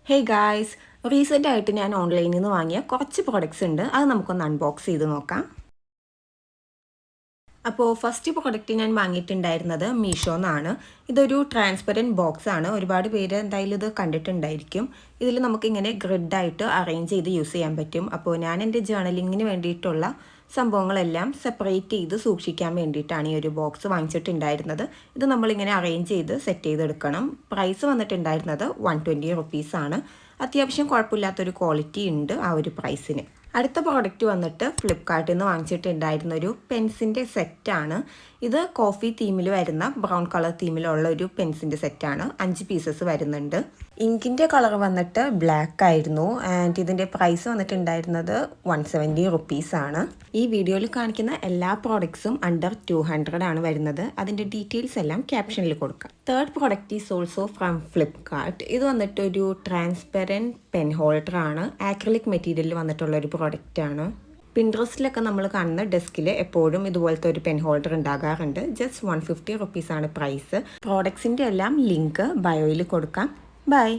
Hey guys, recent ആയിട്ട് ഞാൻ ഓൺലൈനിൽ നിന്ന് വാങ്ങിയ കുറച്ച് പ്രോഡക്റ്റ്സ് ഉണ്ട്. അത് നമുക്കൊന്ന് അൺബോക്സ് ചെയ്ത് നോക്കാം. അപ്പോൾ ഫസ്റ്റ് പ്രോഡക്റ്റ് ഞാൻ വാങ്ങിയിട്ടുണ്ടായിരുന്നത് മീഷോന്നാണ്. ഇതൊരു ട്രാൻസ്പെറൻറ്റ് ബോക്സ് ആണ്. ഒരുപാട് പേര് എന്തായാലും ഇത് കണ്ടിട്ടുണ്ടായിരിക്കും. ഇതിൽ നമുക്കിങ്ങനെ ഗ്രിഡായിട്ട് അറേഞ്ച് ചെയ്ത് യൂസ് ചെയ്യാൻ പറ്റും. അപ്പോൾ ഞാൻ എൻ്റെ ജേർണലിങ്ങിന് വേണ്ടിയിട്ടുള്ള സംഭവങ്ങളെല്ലാം സെപ്പറേറ്റ് ചെയ്ത് സൂക്ഷിക്കാൻ വേണ്ടിയിട്ടാണ് ഈ ഒരു ബോക്സ് വാങ്ങിച്ചിട്ടുണ്ടായിരുന്നത്. ഇത് നമ്മളിങ്ങനെ അറേഞ്ച് ചെയ്ത് സെറ്റ് ചെയ്തെടുക്കണം. പ്രൈസ് വന്നിട്ടുണ്ടായിരുന്നത് 120 റുപ്പീസാണ്. അത്യാവശ്യം കുഴപ്പമില്ലാത്തൊരു ക്വാളിറ്റി ഉണ്ട് ആ ഒരു പ്രൈസിന്. അടുത്ത പ്രോഡക്റ്റ് വന്നിട്ട് ഫ്ലിപ്കാർട്ടിൽ നിന്ന് വാങ്ങിച്ചിട്ടുണ്ടായിരുന്ന ഒരു പെൻസിൻ്റെ സെറ്റാണ്. ഇത് കോഫി തീമിൽ വരുന്ന ബ്രൗൺ കളർ തീമിലുള്ള ഒരു പെൻസിൻ്റെ സെറ്റാണ്. 5 പീസസ് വരുന്നുണ്ട്. ഇങ്കിൻ്റെ കളർ വന്നിട്ട് ബ്ലാക്ക് ആയിരുന്നു. ആൻഡ് ഇതിൻ്റെ പ്രൈസ് വന്നിട്ടുണ്ടായിരുന്നത് 170 റുപ്പീസാണ്. ഈ വീഡിയോയിൽ കാണിക്കുന്ന എല്ലാ പ്രോഡക്ട്സും അണ്ടർ 200 ആണ് വരുന്നത്. അതിൻ്റെ ഡീറ്റെയിൽസ് എല്ലാം ക്യാപ്ഷനിൽ കൊടുക്കാം. Third product is also from Flipkart. ഇത് വന്നിട്ട് ഒരു ട്രാൻസ്പെറൻറ്റ് പെൻ ഹോൾഡർ ആണ്. ആക്രിലിക് മെറ്റീരിയലിൽ വന്നിട്ടുള്ള ഒരു പ്രോഡക്റ്റാണ്. പിൻട്രസ്റ്റിലൊക്കെ നമ്മൾ കാണുന്ന ഡെസ്കിൽ എപ്പോഴും ഇതുപോലത്തെ ഒരു പെൻ ഹോൾഡർ ഉണ്ടാകാറുണ്ട്. ജസ്റ്റ് 150 റുപ്പീസാണ് പ്രൈസ്. പ്രോഡക്ട്സിൻ്റെ എല്ലാം ലിങ്ക് ബയോയിൽ കൊടുക്കാം. ബൈ.